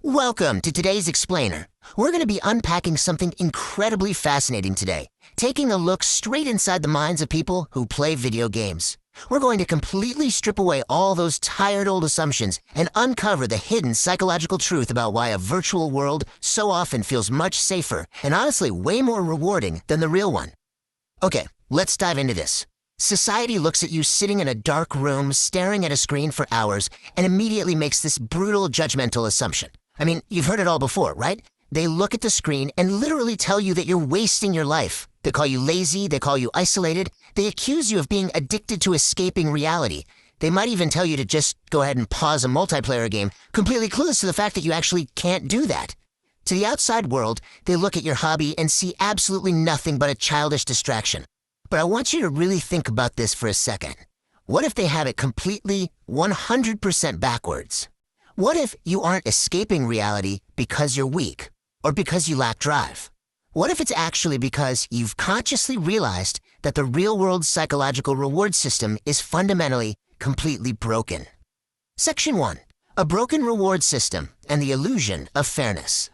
Welcome to today's Explainer. We're going to be unpacking something incredibly fascinating today, taking a look straight inside the minds of people who play video games. We're going to completely strip away all those tired old assumptions and uncover the hidden psychological truth about why a virtual world so often feels much safer and honestly way more rewarding than the real one. Okay, let's dive into this. Society looks at you sitting in a dark room, staring at a screen for hours, and immediately makes this brutal, judgmental assumption. I mean, you've heard it all before, right? They look at the screen and literally tell you that you're wasting your life. They call you lazy, they call you isolated, they accuse you of being addicted to escaping reality. They might even tell you to just go ahead and pause a multiplayer game, completely clueless to the fact that you actually can't do that. To the outside world, they look at your hobby and see absolutely nothing but a childish distraction. But I want you to really think about this for a second. What if they have it completely 100% backwards? What if you aren't escaping reality because you're weak or because you lack drive? What if it's actually because you've consciously realized that the real-world psychological reward system is fundamentally completely broken? Section 1. A broken reward system and the illusion of fairness.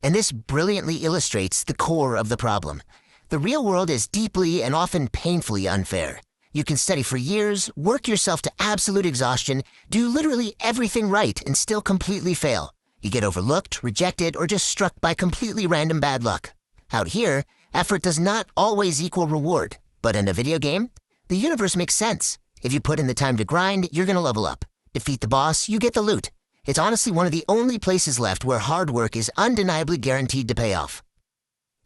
And this brilliantly illustrates the core of the problem. The real world is deeply and often painfully unfair. You can study for years, work yourself to absolute exhaustion, do literally everything right and still completely fail. You get overlooked, rejected, or just struck by completely random bad luck. Out here, effort does not always equal reward. But in a video game, the universe makes sense. If you put in the time to grind, you're gonna level up. Defeat the boss, you get the loot. It's honestly one of the only places left where hard work is undeniably guaranteed to pay off.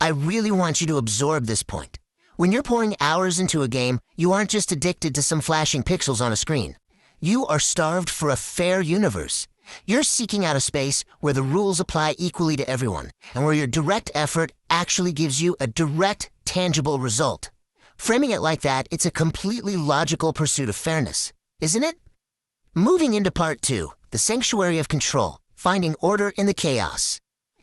I really want you to absorb this point. When you're pouring hours into a game, you aren't just addicted to some flashing pixels on a screen. You are starved for a fair universe. You're seeking out a space where the rules apply equally to everyone, and where your direct effort actually gives you a direct, tangible result. Framing it like that, it's a completely logical pursuit of fairness, isn't it? Moving into part 2, the sanctuary of control, finding order in the chaos.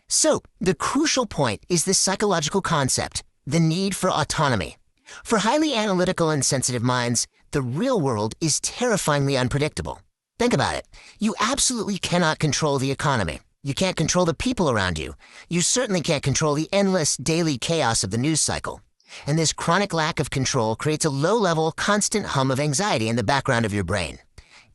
So, the crucial point is this psychological concept, the need for autonomy. For highly analytical and sensitive minds, the real world is terrifyingly unpredictable. Think about it. You absolutely cannot control the economy. You can't control the people around you. You certainly can't control the endless daily chaos of the news cycle. And this chronic lack of control creates a low-level, constant hum of anxiety in the background of your brain.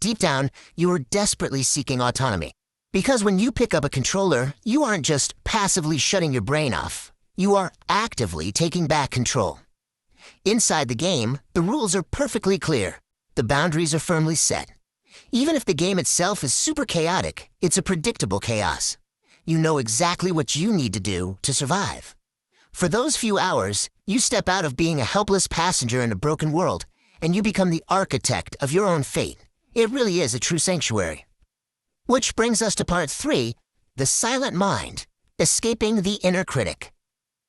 Deep down, you are desperately seeking autonomy. Because when you pick up a controller, you aren't just passively shutting your brain off. You are actively taking back control. Inside the game, the rules are perfectly clear. The boundaries are firmly set. Even if the game itself is super chaotic, it's a predictable chaos. You know exactly what you need to do to survive. For those few hours, you step out of being a helpless passenger in a broken world, and you become the architect of your own fate. It really is a true sanctuary. Which brings us to part 3, the silent mind, escaping the inner critic.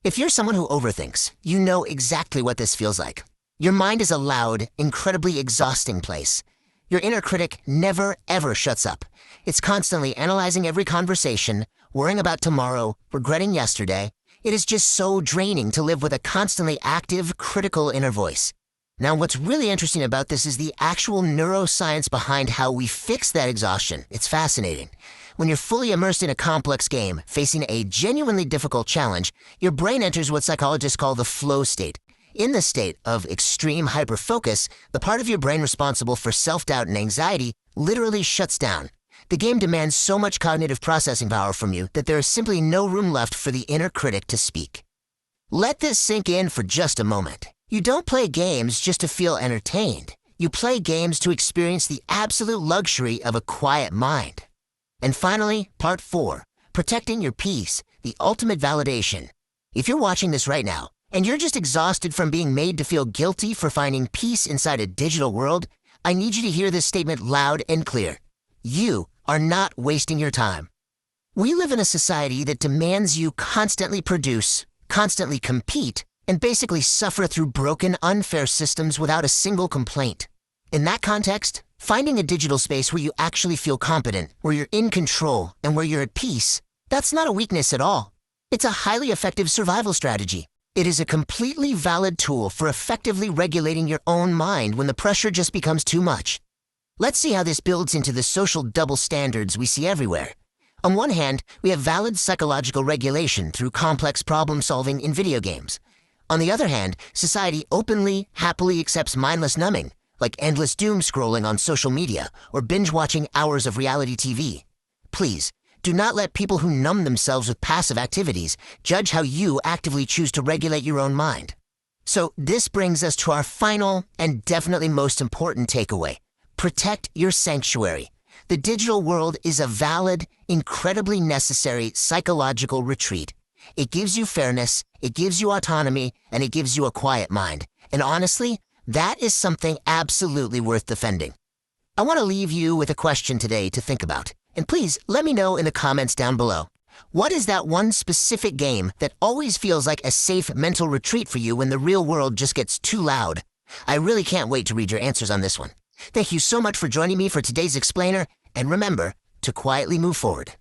If you're someone who overthinks, you know exactly what this feels like. Your mind is a loud, incredibly exhausting place. Your inner critic never, ever shuts up. It's constantly analyzing every conversation, worrying about tomorrow, regretting yesterday. It is just so draining to live with a constantly active, critical inner voice. Now, what's really interesting about this is the actual neuroscience behind how we fix that exhaustion. It's fascinating. When you're fully immersed in a complex game, facing a genuinely difficult challenge, your brain enters what psychologists call the flow state. In this state of extreme hyperfocus, the part of your brain responsible for self-doubt and anxiety literally shuts down. The game demands so much cognitive processing power from you that there is simply no room left for the inner critic to speak. Let this sink in for just a moment. You don't play games just to feel entertained. You play games to experience the absolute luxury of a quiet mind. And finally, part 4, protecting your peace, the ultimate validation. If you're watching this right now, and you're just exhausted from being made to feel guilty for finding peace inside a digital world, I need you to hear this statement loud and clear. You are not wasting your time. We live in a society that demands you constantly produce, constantly compete, and basically suffer through broken, unfair systems without a single complaint. In that context, finding a digital space where you actually feel competent, where you're in control, and where you're at peace, that's not a weakness at all. It's a highly effective survival strategy. It is a completely valid tool for effectively regulating your own mind when the pressure just becomes too much. Let's see how this builds into the social double standards we see everywhere. On one hand, we have valid psychological regulation through complex problem solving in video games. On the other hand, society openly, happily accepts mindless numbing, like endless doom scrolling on social media or binge-watching hours of reality TV. Please, do not let people who numb themselves with passive activities judge how you actively choose to regulate your own mind. So this brings us to our final and definitely most important takeaway. Protect your sanctuary. The digital world is a valid, incredibly necessary psychological retreat. It gives you fairness, it gives you autonomy, and it gives you a quiet mind. And honestly, that is something absolutely worth defending. I want to leave you with a question today to think about. And please let me know in the comments down below. What is that one specific game that always feels like a safe mental retreat for you when the real world just gets too loud? I really can't wait to read your answers on this one. Thank you so much for joining me for today's explainer, and remember to quietly move forward.